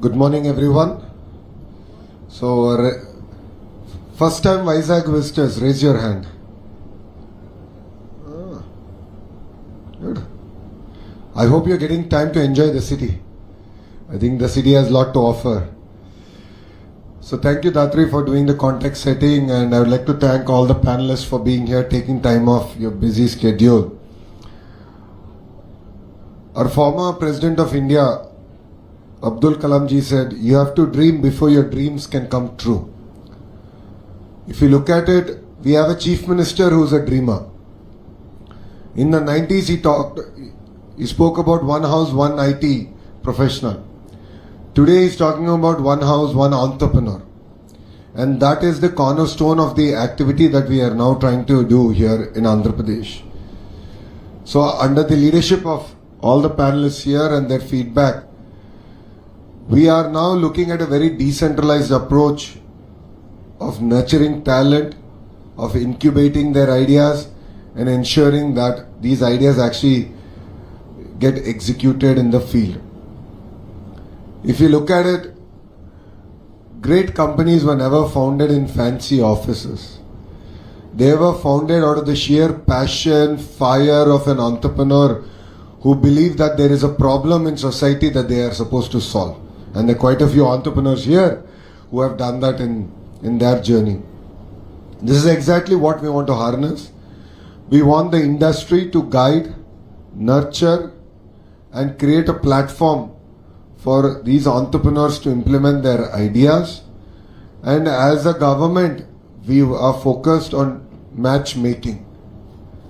Good morning, everyone. So, first time Vizag visitors, raise your hand. Good. I hope you're getting time to enjoy the city. I think the city has a lot to offer. So thank you, Datri, for doing the context setting, and I would like to thank all the panelists for being here, taking time off your busy schedule. Our former President of India, Abdul Kalam ji, said, you have to dream before your dreams can come true. If you look at it, we have a Chief Minister who's a dreamer. In the 90s, he spoke about one house, one IT professional. Today he's talking about one house, one entrepreneur. And that is the cornerstone of the activity that we are now trying to do here in Andhra Pradesh. So under the leadership of all the panelists here and their feedback, we are now looking at a very decentralized approach of nurturing talent, of incubating their ideas and ensuring that these ideas actually get executed in the field. If you look at it, great companies were never founded in fancy offices. They were founded out of the sheer passion, fire of an entrepreneur who believed that there is a problem in society that they are supposed to solve. And there are quite a few entrepreneurs here who have done that in their journey. This is exactly what we want to harness. We want the industry to guide, nurture, and create a platform for these entrepreneurs to implement their ideas. And as a government, we are focused on matchmaking.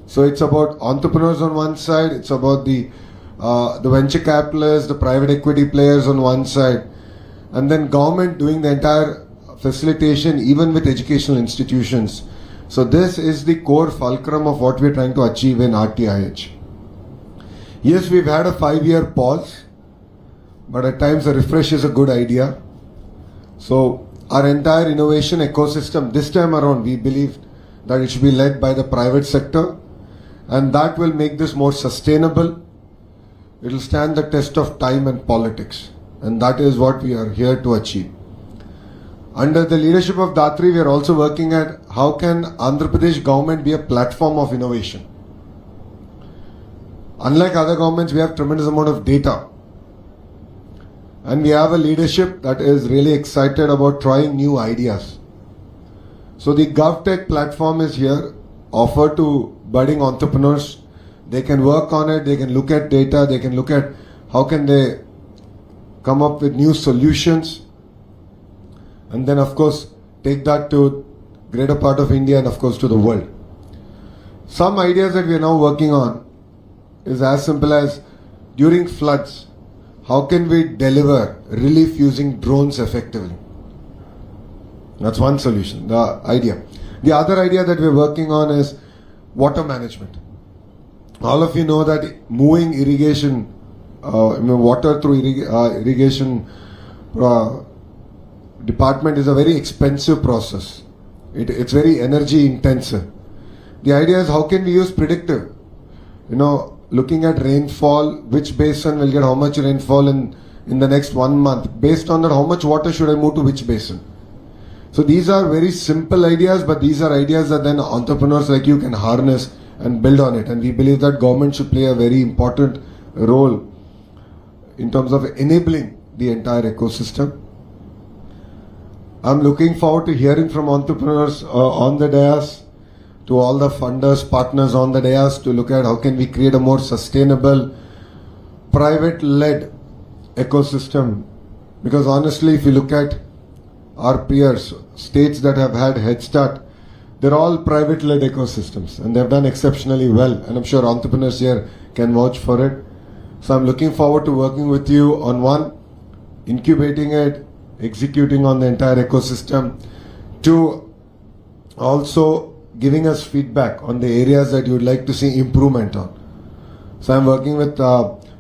So it's about entrepreneurs on one side, it's about the venture capitalists, the private equity players on one side, and then government doing the entire facilitation, even with educational institutions. So this is the core fulcrum of what we're trying to achieve in RTIH. Yes, we've had a 5-year pause, but at times a refresh is a good idea. So our entire innovation ecosystem, this time around, we believe that it should be led by the private sector, and that will make this more sustainable. It will stand the test of time and politics, and that is what we are here to achieve. Under the leadership of Datri, we are also working at how can Andhra Pradesh government be a platform of innovation. Unlike other governments, we have tremendous amount of data, and we have a leadership that is really excited about trying new ideas. So the GovTech platform is here, offered to budding entrepreneurs. They can work on it, they can look at data, they can look at how can they come up with new solutions, and then of course take that to greater part of India and of course to the world. Some ideas that we are now working on is as simple as during floods, how can we deliver relief using drones effectively? That's one solution, the idea. The other idea that we're working on is water management. All of you know that moving irrigation, water through irrigation department is a very expensive process. It's very energy intensive. The idea is how can we use predictive, looking at rainfall, which basin will get how much rainfall in the next 1 month. Based on that, how much water should I move to which basin? So these are very simple ideas, but these are ideas that then entrepreneurs like you can harness and build on it. And we believe that government should play a very important role in terms of enabling the entire ecosystem. I'm looking forward to hearing from entrepreneurs on the dais, to all the funders, partners on the dais, to look at how can we create a more sustainable, private-led ecosystem. Because honestly, if you look at our peers, states that have had head start, they're all private-led ecosystems and they've done exceptionally well, and I'm sure entrepreneurs here can vouch for it. So I'm looking forward to working with you on one, incubating it, executing on the entire ecosystem, to also giving us feedback on the areas that you would like to see improvement on. So I'm working with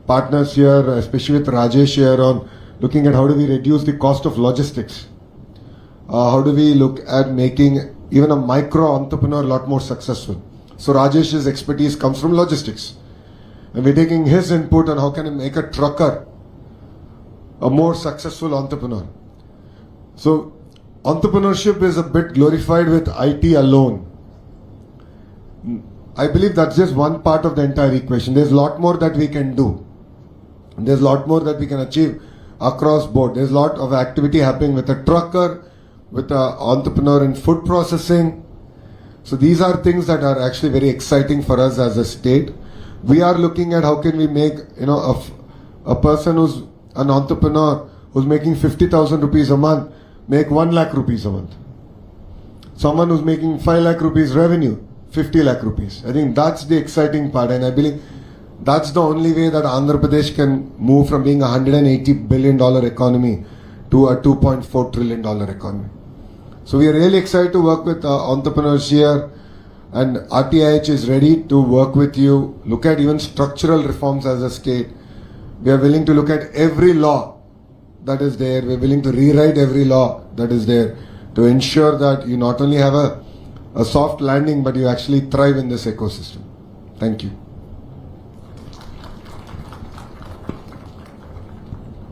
partners here, especially with Rajesh here, on looking at how do we reduce the cost of logistics. How do we look at making even a micro entrepreneur a lot more successful? So Rajesh's expertise comes from logistics. And we're taking his input on how can we make a trucker a more successful entrepreneur. So, entrepreneurship is a bit glorified with IT alone. I believe that's just one part of the entire equation. There's a lot more that we can do. There's a lot more that we can achieve across board. There's a lot of activity happening with a trucker, with an entrepreneur in food processing. So these are things that are actually very exciting for us as a state. We are looking at how can we make, a person who's an entrepreneur who's making 50,000 rupees a month, make 1 lakh rupees a month. Someone who's making 5 lakh rupees revenue, 50 lakh rupees. I think that's the exciting part, and I believe that's the only way that Andhra Pradesh can move from being a $180 billion economy to a $2.4 trillion economy. So we are really excited to work with entrepreneurs here, and RTIH is ready to work with you, look at even structural reforms as a state. We are willing to look at every law that is there. We are willing to rewrite every law that is there to ensure that you not only have a soft landing, but you actually thrive in this ecosystem. Thank you.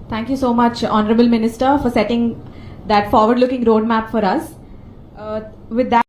Thank you so much, Honorable Minister, for setting that forward-looking roadmap for us. With that.